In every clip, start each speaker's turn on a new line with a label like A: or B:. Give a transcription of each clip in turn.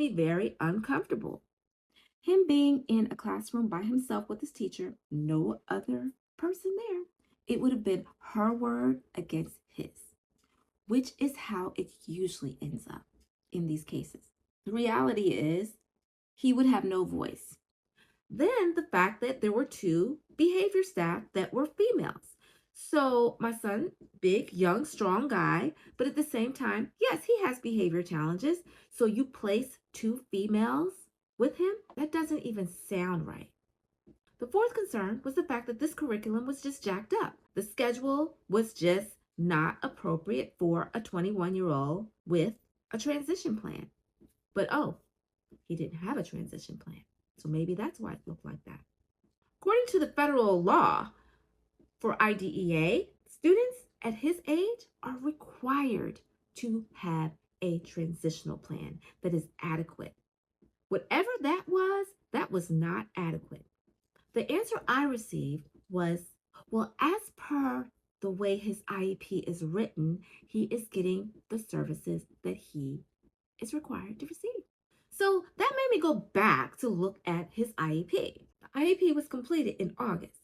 A: me very uncomfortable. Him being in a classroom by himself with his teacher, no other person there, it would have been her word against his, which is how it usually ends up in these cases. The reality is he would have no voice. Then the fact that there were two behavior staff that were females. So my son, big, young, strong guy, but at the same time, yes, he has behavior challenges. So you place two females with him? That doesn't even sound right. The fourth concern was the fact that this curriculum was just jacked up. The schedule was just not appropriate for a 21-year-old with a transition plan. But oh, he didn't have a transition plan. So maybe that's why it looked like that. According to the federal law for IDEA, students at his age are required to have a transitional plan that is adequate. Whatever that was not adequate. The answer I received was, well, as per the way his IEP is written, he is getting the services that he is required to receive. So that made me go back to look at his IEP. The IEP was completed in August,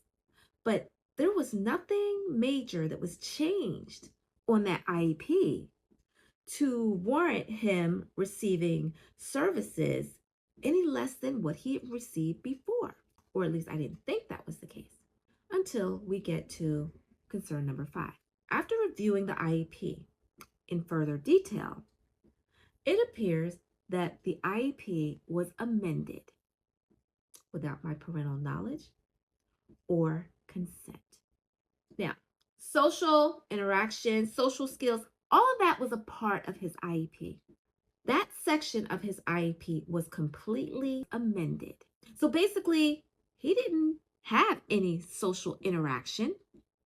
A: but there was nothing major that was changed on that IEP to warrant him receiving services any less than what he had received before. Or at least I didn't think that was the case until we get to concern number 5. After reviewing the IEP in further detail, it appears that the IEP was amended without my parental knowledge or consent. Now, social interaction, social skills, all of that was a part of his IEP. That section of his IEP was completely amended. So basically, he didn't have any social interaction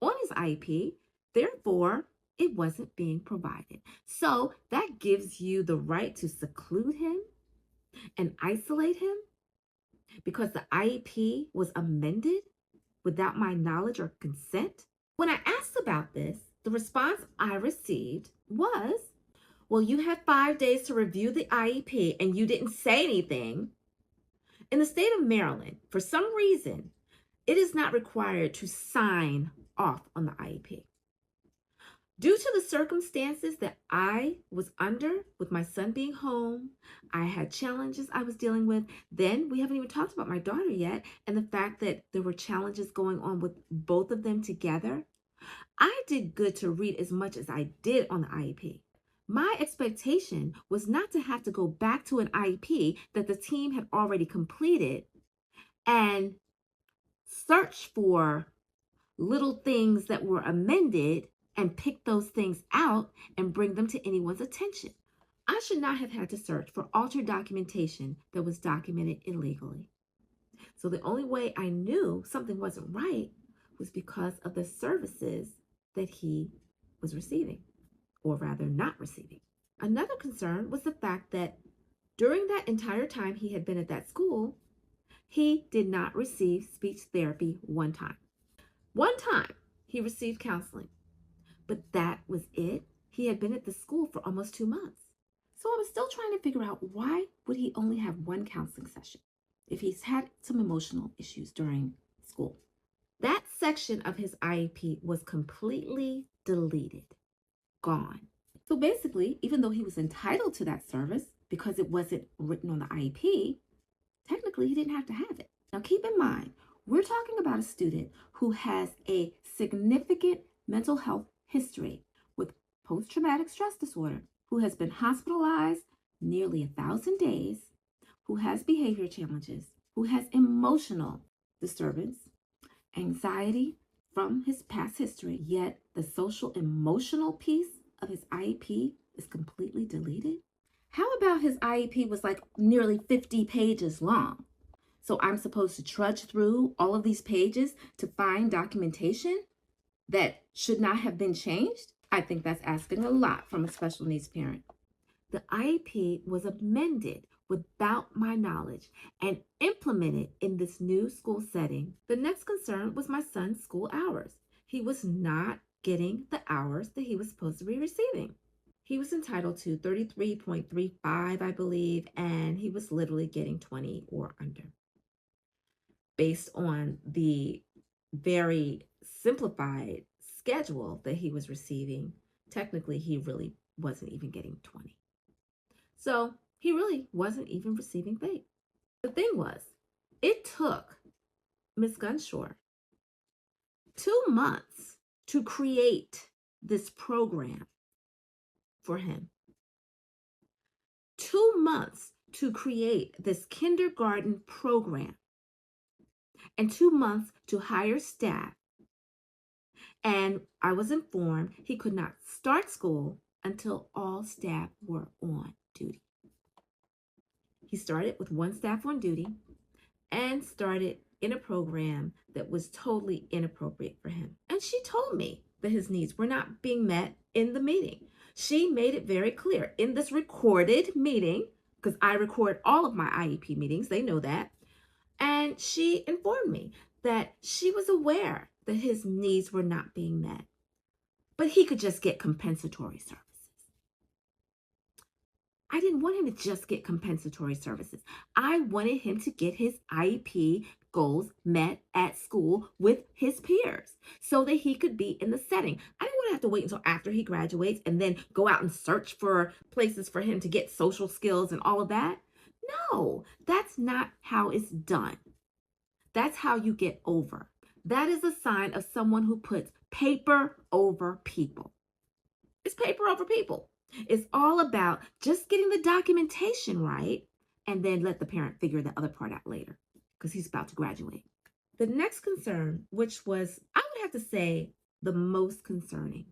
A: on his IEP. Therefore, it wasn't being provided. So that gives you the right to seclude him and isolate him because the IEP was amended without my knowledge or consent. When I asked about this, the response I received was, well, you had 5 days to review the IEP and you didn't say anything. In the state of Maryland, for some reason, it is not required to sign off on the IEP. Due to the circumstances that I was under with my son being home, I had challenges I was dealing with. Then we haven't even talked about my daughter yet and the fact that there were challenges going on with both of them together. I did good to read as much as I did on the IEP. My expectation was not to have to go back to an IEP that the team had already completed and search for little things that were amended and pick those things out and bring them to anyone's attention. I should not have had to search for altered documentation that was documented illegally. So the only way I knew something wasn't right was because of the services that he was receiving, or rather not receiving. Another concern was the fact that during that entire time he had been at that school, he did not receive speech therapy one time. One time he received counseling, but that was it. He had been at the school for almost 2 months. So I was still trying to figure out why would he only have one counseling session if he's had some emotional issues during school. That section of his IEP was completely deleted, gone. So basically, even though he was entitled to that service because it wasn't written on the IEP, technically he didn't have to have it. Now keep in mind, we're talking about a student who has a significant mental health history with post-traumatic stress disorder, who has been hospitalized nearly 1,000 days, who has behavior challenges, who has emotional disturbance, anxiety from his past history, yet the social emotional piece of his IEP is completely deleted. How about his IEP was like nearly 50 pages long? So I'm supposed to trudge through all of these pages to find documentation that should not have been changed? I think that's asking a lot from a special needs parent. The IEP was amended without my knowledge and implemented in this new school setting. The next concern was my son's school hours. He was not getting the hours that he was supposed to be receiving. He was entitled to 33.35, I believe, and he was literally getting 20 or under. Based on the very simplified schedule that he was receiving, technically he really wasn't even getting 20. So he really wasn't even receiving FAPE. The thing was, it took Miss Gunshore 2 months to create this program for him. 2 months to create this kindergarten program, and 2 months to hire staff. And I was informed he could not start school until all staff were on duty. He started with one staff on duty and started in a program that was totally inappropriate for him. And she told me that his needs were not being met in the meeting. She made it very clear in this recorded meeting, because I record all of my IEP meetings, they know that. And she informed me that she was aware that his needs were not being met, but he could just get compensatory services. I didn't want him to just get compensatory services. I wanted him to get his IEP goals met at school with his peers so that he could be in the setting. I didn't want to have to wait until after he graduates and then go out and search for places for him to get social skills and all of that. No, that's not how it's done. That's how you get over. That is a sign of someone who puts paper over people. It's paper over people. It's all about just getting the documentation right and then let the parent figure the other part out later because he's about to graduate. The next concern, which was, I would have to say, the most concerning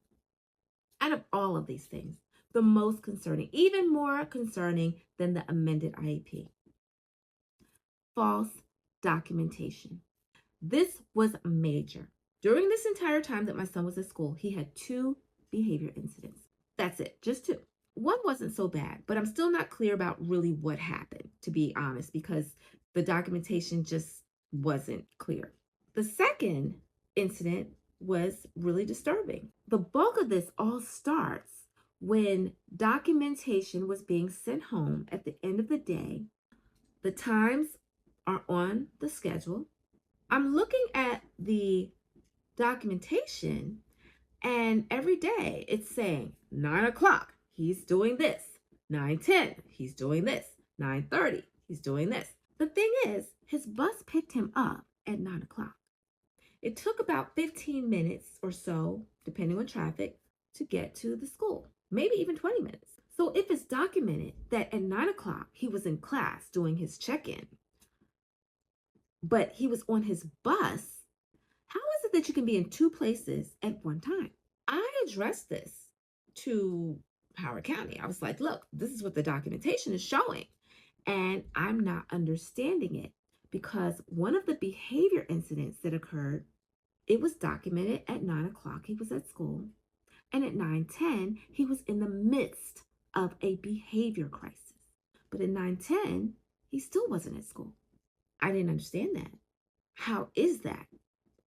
A: out of all of these things, the most concerning, even more concerning than the amended IEP, false documentation. This was major. During this entire time that my son was at school, he had 2 behavior incidents. That's it, just 2. One wasn't so bad, but I'm still not clear about really what happened, to be honest, because the documentation just wasn't clear. The second incident was really disturbing. The bulk of this all starts when documentation was being sent home at the end of the day. The times are on the schedule. I'm looking at the documentation, and every day it's saying 9 o'clock, he's doing this. 9:10, he's doing this. 9:30, he's doing this. The thing is, his bus picked him up at 9 o'clock. It took about 15 minutes or so, depending on traffic, to get to the school, maybe even 20 minutes. So if it's documented that at 9 o'clock he was in class doing his check-in, but he was on his bus, how is it that you can be in 2 places at one time? I addressed this to Howard County. I was like, look, this is what the documentation is showing, and I'm not understanding it because one of the behavior incidents that occurred, it was documented at 9 o'clock he was at school, and at 9:10 he was in the midst of a behavior crisis. But at 9:10 he still wasn't at school. I didn't understand that. How is that?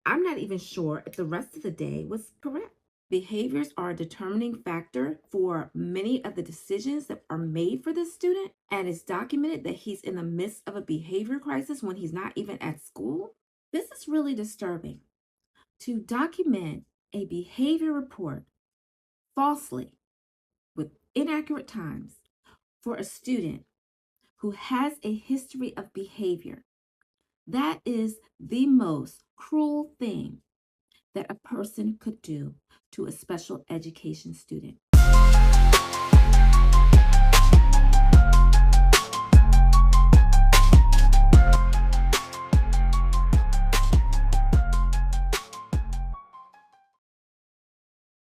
A: I'm not even sure if the rest of the day was correct. Behaviors are a determining factor for many of the decisions that are made for this student, and it's documented that he's in the midst of a behavior crisis when he's not even at school. This is really disturbing. To document a behavior report falsely with inaccurate times for a student who has a history of behavior, that is the most cruel thing that a person could do to a special education student.